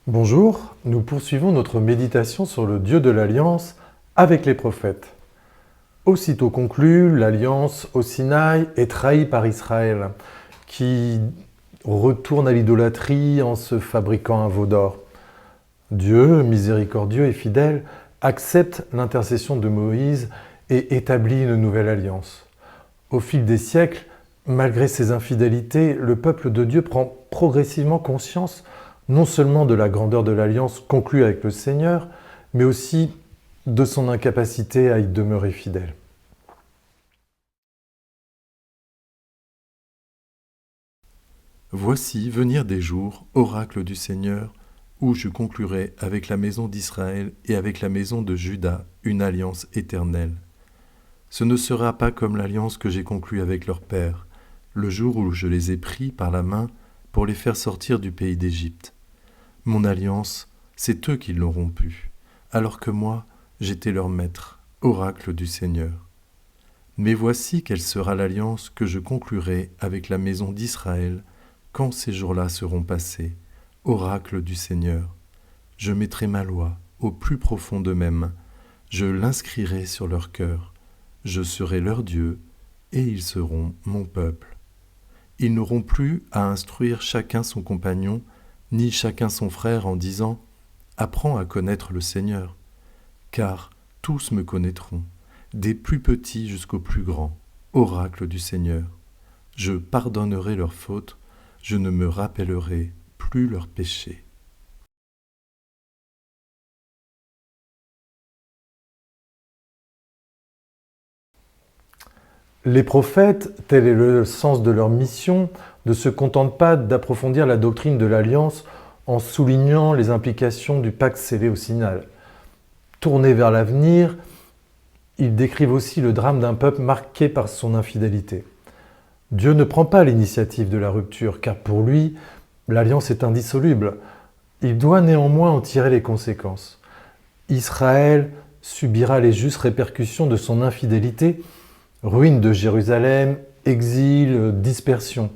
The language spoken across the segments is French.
Bonjour, nous poursuivons notre méditation sur le Dieu de l'Alliance avec les prophètes. Aussitôt conclue, l'Alliance au Sinaï est trahie par Israël, qui retourne à l'idolâtrie en se fabriquant un veau d'or. Dieu, miséricordieux et fidèle, accepte l'intercession de Moïse et établit une nouvelle alliance. Au fil des siècles, malgré ses infidélités, le peuple de Dieu prend progressivement conscience non seulement de la grandeur de l'alliance conclue avec le Seigneur, mais aussi de son incapacité à y demeurer fidèle. Voici venir des jours, oracle du Seigneur, où je conclurai avec la maison d'Israël et avec la maison de Juda une alliance éternelle. Ce ne sera pas comme l'alliance que j'ai conclue avec leur père, le jour où je les ai pris par la main pour les faire sortir du pays d'Égypte. Mon alliance, c'est eux qui l'ont rompue, alors que moi, j'étais leur maître, oracle du Seigneur. Mais voici quelle sera l'alliance que je conclurai avec la maison d'Israël quand ces jours-là seront passés, oracle du Seigneur. Je mettrai ma loi au plus profond d'eux-mêmes, je l'inscrirai sur leur cœur, je serai leur Dieu, et ils seront mon peuple. Ils n'auront plus à instruire chacun son compagnon, ni chacun son frère en disant « Apprends à connaître le Seigneur », car tous me connaîtront, des plus petits jusqu'aux plus grands, oracle du Seigneur. Je pardonnerai leurs fautes, je ne me rappellerai plus leurs péchés. Les prophètes, tel est le sens de leur mission, ne se contentent pas d'approfondir la doctrine de l'Alliance en soulignant les implications du pacte scellé au Sinaï. Tournés vers l'avenir, ils décrivent aussi le drame d'un peuple marqué par son infidélité. Dieu ne prend pas l'initiative de la rupture, car pour lui, l'Alliance est indissoluble. Il doit néanmoins en tirer les conséquences. Israël subira les justes répercussions de son infidélité, ruine de Jérusalem, exil, dispersion.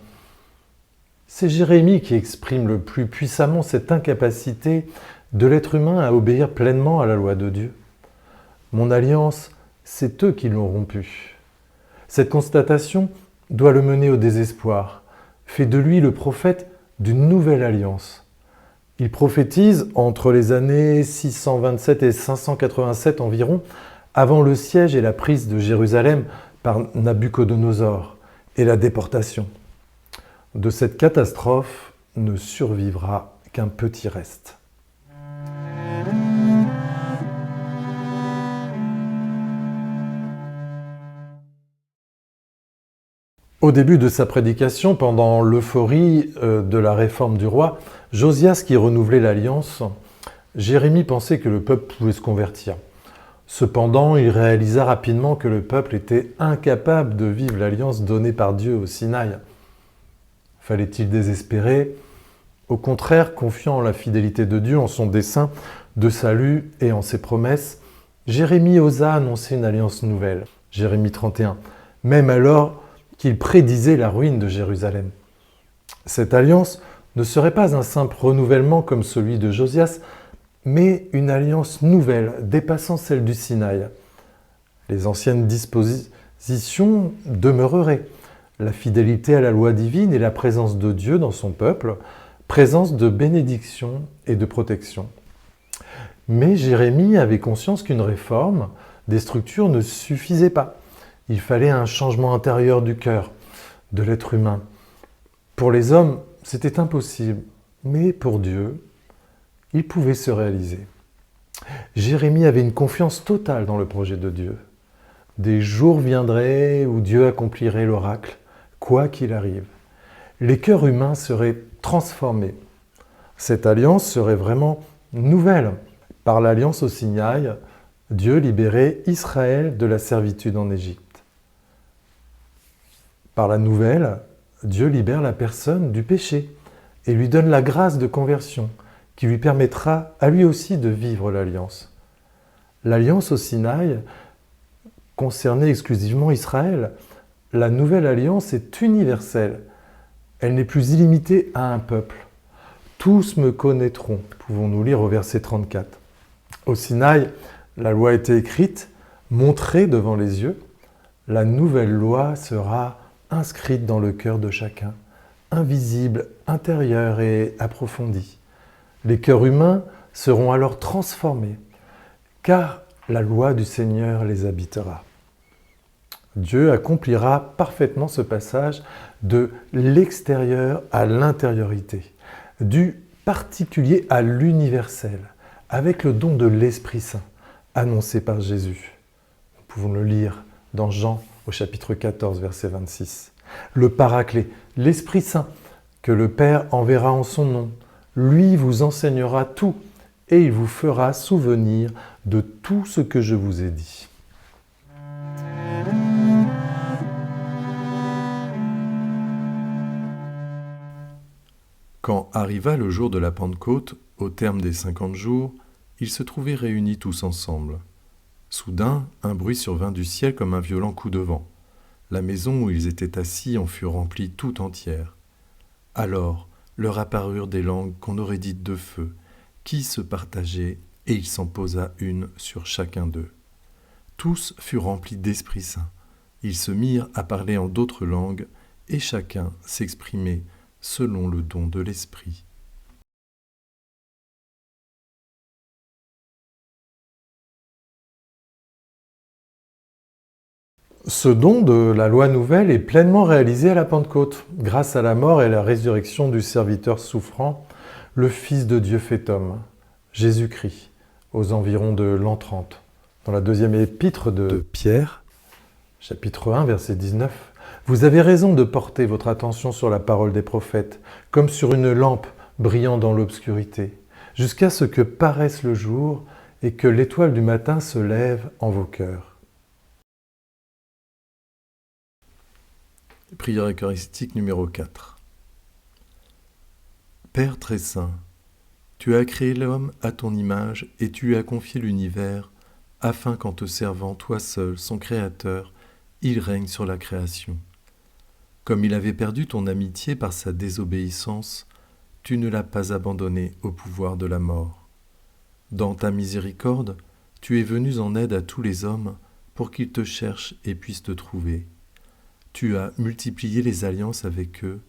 C'est Jérémie qui exprime le plus puissamment cette incapacité de l'être humain à obéir pleinement à la loi de Dieu. Mon alliance, c'est eux qui l'ont rompue. Cette constatation doit le mener au désespoir, fait de lui le prophète d'une nouvelle alliance. Il prophétise entre les années 627 et 587 environ, avant le siège et la prise de Jérusalem par Nabuchodonosor et la déportation. De cette catastrophe ne survivra qu'un petit reste. Au début de sa prédication, pendant l'euphorie de la réforme du roi, Josias qui renouvelait l'alliance, Jérémie pensait que le peuple pouvait se convertir. Cependant, il réalisa rapidement que le peuple était incapable de vivre l'alliance donnée par Dieu au Sinaï. Fallait-il désespérer? Au contraire, confiant en la fidélité de Dieu, en son dessein de salut et en ses promesses, Jérémie osa annoncer une alliance nouvelle. Jérémie 31, même alors qu'il prédisait la ruine de Jérusalem. Cette alliance ne serait pas un simple renouvellement comme celui de Josias, mais une alliance nouvelle dépassant celle du Sinaï. Les anciennes dispositions demeureraient. La fidélité à la loi divine et la présence de Dieu dans son peuple, présence de bénédiction et de protection. Mais Jérémie avait conscience qu'une réforme des structures ne suffisait pas. Il fallait un changement intérieur du cœur, de l'être humain. Pour les hommes, c'était impossible, mais pour Dieu, il pouvait se réaliser. Jérémie avait une confiance totale dans le projet de Dieu. Des jours viendraient où Dieu accomplirait l'oracle, quoi qu'il arrive. Les cœurs humains seraient transformés. Cette alliance serait vraiment nouvelle. Par l'alliance au Sinaï, Dieu libérait Israël de la servitude en Égypte. Par la nouvelle, Dieu libère la personne du péché et lui donne la grâce de conversion qui lui permettra à lui aussi de vivre l'alliance. L'alliance au Sinaï concernait exclusivement Israël. La nouvelle alliance est universelle. Elle n'est plus illimitée à un peuple. tous me connaîtront, pouvons-nous lire au verset 34. Au Sinaï, la loi a été écrite, montrée devant les yeux. La nouvelle loi sera inscrite dans le cœur de chacun, invisible, intérieure et approfondie. Les cœurs humains seront alors transformés, car la loi du Seigneur les habitera. Dieu accomplira parfaitement ce passage de l'extérieur à l'intériorité, du particulier à l'universel, avec le don de l'Esprit Saint, annoncé par Jésus. Nous pouvons le lire dans Jean au chapitre 14, verset 26. Le Paraclet, l'Esprit Saint, que le Père enverra en son nom, lui vous enseignera tout et il vous fera souvenir de tout ce que je vous ai dit. Quand arriva le jour de la Pentecôte, au terme des 50 jours, ils se trouvaient réunis tous ensemble. Soudain, un bruit survint du ciel comme un violent coup de vent. La maison où ils étaient assis en fut remplie tout entière. Alors leur apparurent des langues qu'on aurait dites de feu, qui se partageaient, et il s'en posa une sur chacun d'eux. Tous furent remplis d'Esprit Saint. Ils se mirent à parler en d'autres langues, et chacun s'exprimait selon le don de l'Esprit. Ce don de la loi nouvelle est pleinement réalisé à la Pentecôte, grâce à la mort et la résurrection du serviteur souffrant, le Fils de Dieu fait homme, Jésus-Christ, aux environs de l'an 30. Dans la deuxième épître de Pierre, chapitre 1, verset 19, « Vous avez raison de porter votre attention sur la parole des prophètes, comme sur une lampe brillant dans l'obscurité, jusqu'à ce que paraisse le jour et que l'étoile du matin se lève en vos cœurs. » Prière eucharistique numéro 4. Père très saint, tu as créé l'homme à ton image et tu lui as confié l'univers, afin qu'en te servant toi seul, son Créateur, il règne sur la création. Comme il avait perdu ton amitié par sa désobéissance, tu ne l'as pas abandonné au pouvoir de la mort. Dans ta miséricorde, tu es venu en aide à tous les hommes pour qu'ils te cherchent et puissent te trouver. Tu as multiplié les alliances avec eux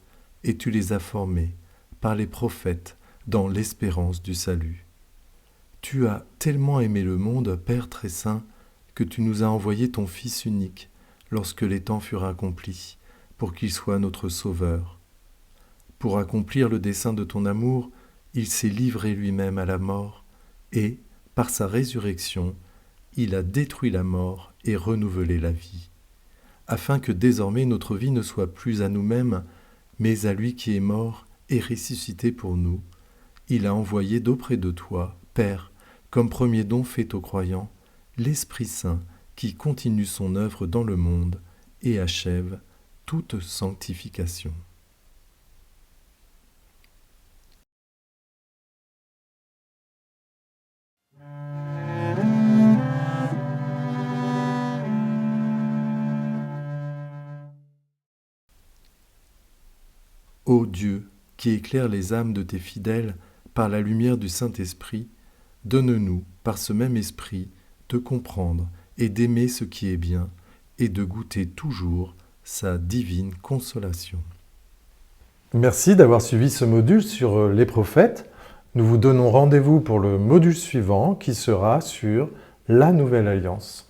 et tu les as formés par les prophètes dans l'espérance du salut. Tu as tellement aimé le monde, Père très saint, que tu nous as envoyé ton Fils unique lorsque les temps furent accomplis, pour qu'il soit notre Sauveur. Pour accomplir le dessein de ton amour, il s'est livré lui-même à la mort et, par sa résurrection, il a détruit la mort et renouvelé la vie, afin que désormais notre vie ne soit plus à nous-mêmes, mais à lui qui est mort et ressuscité pour nous. Il a envoyé d'auprès de toi, Père, comme premier don fait aux croyants, l'Esprit Saint qui continue son œuvre dans le monde et achève toute sanctification. Ô Dieu, qui éclaire les âmes de tes fidèles par la lumière du Saint-Esprit, donne-nous, par ce même Esprit, de comprendre et d'aimer ce qui est bien, et de goûter toujours sa divine consolation. Merci d'avoir suivi ce module sur les prophètes. Nous vous donnons rendez-vous pour le module suivant qui sera sur la Nouvelle Alliance.